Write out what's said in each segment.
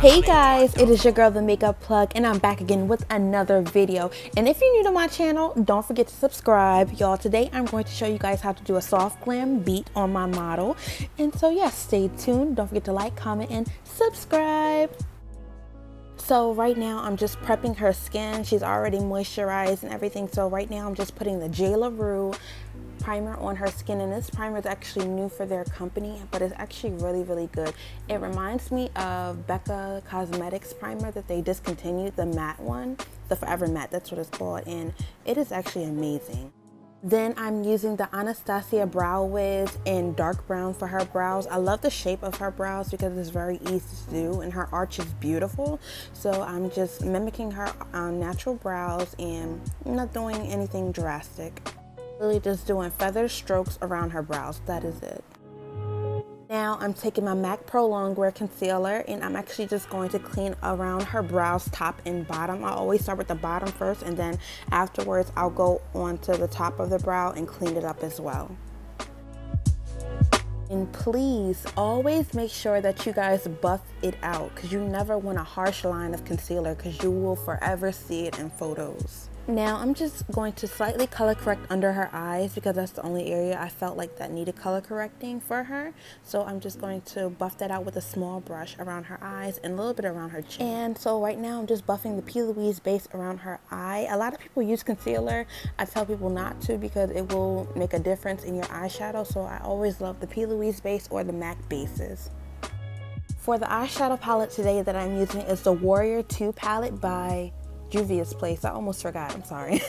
Hey guys, it is your girl the Makeup Plug, and I'm back again with another video. And if you're new to my channel, don't forget to subscribe. Y'all, today I'm going to show you guys how to do a soft glam beat on my model. And so yeah, stay tuned. Don't forget to like, comment, and subscribe. So right now I'm just prepping her skin. She's already moisturized and everything. So right now I'm just putting the Jlarule Primer on her skin, and this primer is actually new for their company, but it's actually really good. It reminds me of Becca Cosmetics primer that they discontinued, the matte one, the Forever Matte, that's what it's called, and it is actually amazing. Then I'm using the Anastasia Brow Wiz in dark brown for her brows. I love the shape of her brows because it's very easy to do, and her arch is beautiful. So I'm just mimicking her natural brows and not doing anything drastic. Really just doing feather strokes around her brows. That is it. Now I'm taking my MAC Pro Longwear concealer, and I'm actually just going to clean around her brows, top and bottom. I always start with the bottom first, and then afterwards I'll go onto the top of the brow and clean it up as well. And please always make sure that you guys buff it out, because you never want a harsh line of concealer, because you will forever see it in photos. Now I'm just going to slightly color correct under her eyes, because that's the only area I felt like that needed color correcting for her. So I'm just going to buff that out with a small brush around her eyes and a little bit around her chin. And so right now I'm just buffing the P. Louise base around her eye. A lot of people use concealer. I tell people not to, because it will make a difference in your eyeshadow. So I always love the P. Louise base or the MAC bases. For the eyeshadow palette today that I'm using is the Warrior 2 palette by Juvias place. I almost forgot, I'm sorry.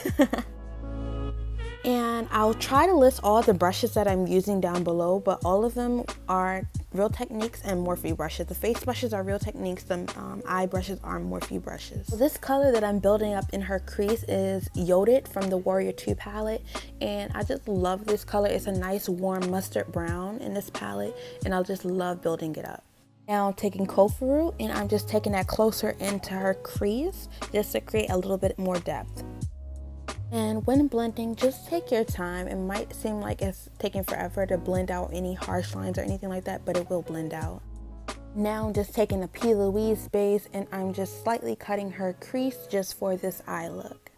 And I'll try to list all the brushes that I'm using down below, but all of them are Real Techniques and Morphe brushes. The face brushes are Real Techniques, the eye brushes are Morphe brushes. So this color that I'm building up in her crease is Yoded from the Warrior 2 palette, and I just love this color. It's a nice warm mustard brown in this palette, and I'll just love building it up. Now I'm taking Kofaru, and I'm just taking that closer into her crease just to create a little bit more depth. And when blending, just take your time. It might seem like it's taking forever to blend out any harsh lines or anything like that, but it will blend out. Now I'm just taking a P. Louise base, and I'm just slightly cutting her crease just for this eye look.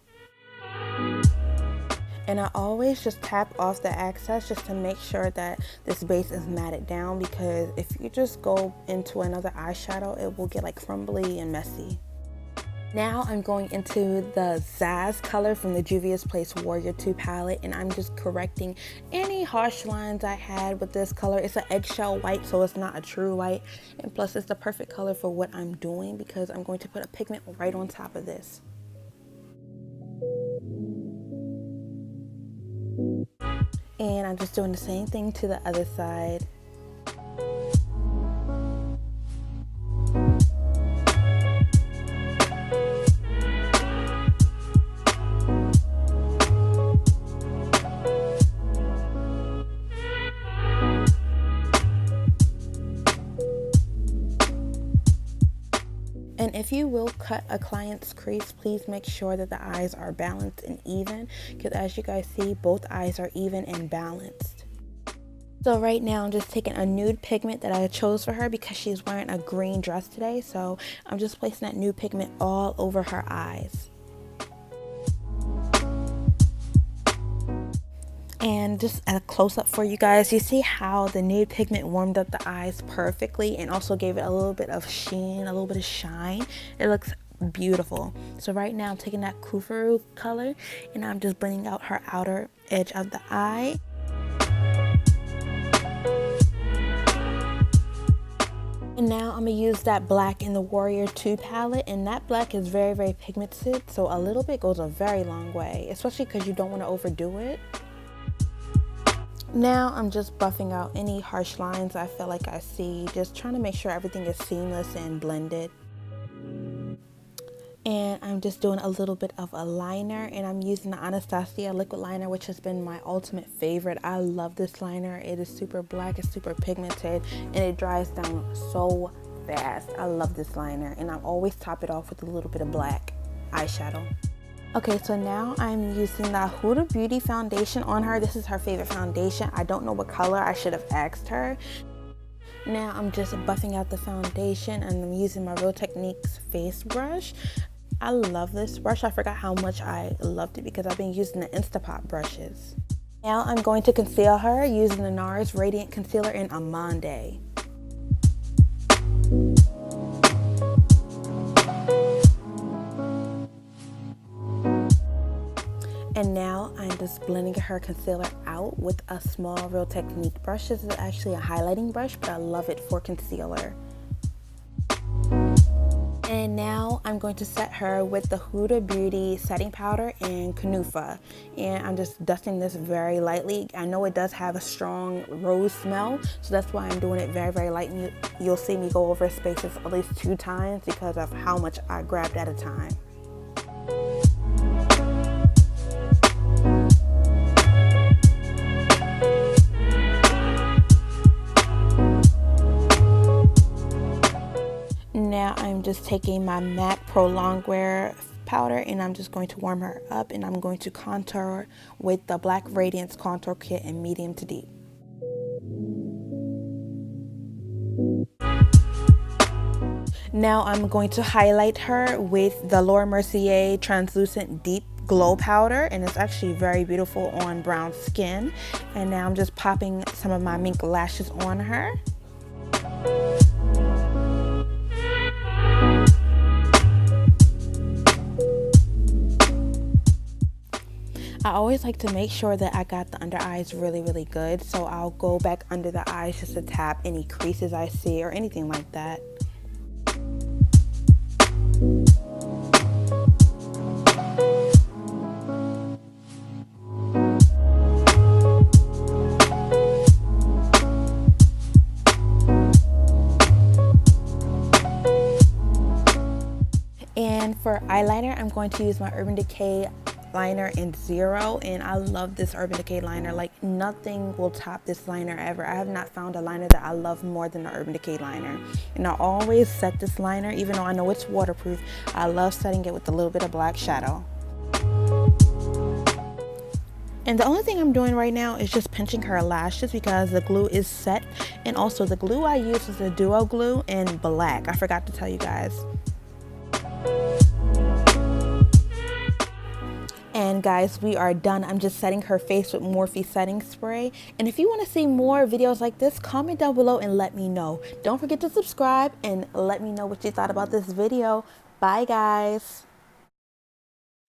And I always just tap off the excess just to make sure that this base is matted down, because if you just go into another eyeshadow, it will get like crumbly and messy. Now I'm going into the Zazz color from the Juvia's Place Warrior 2 palette, and I'm just correcting any harsh lines I had with this color. It's an eggshell white, so it's not a true white, and plus it's the perfect color for what I'm doing, because I'm going to put a pigment right on top of this. And I'm just doing the same thing to the other side. And if you will cut a client's crease, please make sure that the eyes are balanced and even, because as you guys see, both eyes are even and balanced. So right now I'm just taking a nude pigment that I chose for her because she's wearing a green dress today. So I'm just placing that nude pigment all over her eyes. And just a close-up for you guys, you see how the nude pigment warmed up the eyes perfectly and also gave it a little bit of sheen, a little bit of shine. It looks beautiful. So right now I'm taking that Kofaru color, and I'm just blending out her outer edge of the eye. And now I'm going to use that black in the Warrior 2 palette, and that black is very pigmented, so a little bit goes a very long way, especially because you don't want to overdo it. Now I'm just buffing out any harsh lines I feel like I see, just trying to make sure everything is seamless and blended. And I'm just doing a little bit of a liner, and I'm using the Anastasia liquid liner, which has been my ultimate favorite. I love this liner. It is super black, it's super pigmented, and it dries down so fast. I love this liner, and I always top it off with a little bit of black eyeshadow. Okay, so now I'm using the Huda Beauty foundation on her. This is her favorite foundation. I don't know what color. I should have asked her. Now I'm just buffing out the foundation and I'm using my Real Techniques face brush. I love this brush. I forgot how much I loved it because I've been using the Instapot brushes. Now I'm going to conceal her using the NARS Radiant Concealer in Amande. And now I'm just blending her concealer out with a small Real Technique brush. This is actually a highlighting brush, but I love it for concealer. And now I'm going to set her with the Huda Beauty setting powder in Kunufa. And I'm just dusting this very lightly. I know it does have a strong rose smell, so that's why I'm doing it very, very light. And you'll see me go over spaces at least 2 times because of how much I grabbed at a time. Now I'm just taking my MAC Pro Longwear powder and I'm just going to warm her up, and I'm going to contour with the Black Radiance Contour Kit in medium to deep. Now I'm going to highlight her with the Laura Mercier Translucent Deep Glow Powder, and it's actually very beautiful on brown skin. And now I'm just popping some of my mink lashes on her. I always like to make sure that I got the under eyes really, really good. So I'll go back under the eyes just to tap any creases I see or anything like that. And for eyeliner, I'm going to use my Urban Decay liner in 0, and I love this Urban Decay liner. Like, nothing will top this liner ever. I have not found a liner that I love more than the Urban Decay liner. And I always set this liner, even though I know it's waterproof, I love setting it with a little bit of black shadow. And the only thing I'm doing right now is just pinching her lashes because the glue is set. And also the glue I use is a duo glue in black. I forgot to tell you guys. And guys, we are done. I'm just setting her face with Morphe setting spray. And if you want to see more videos like this, comment down below and let me know. Don't forget to subscribe and let me know what you thought about this video. Bye guys.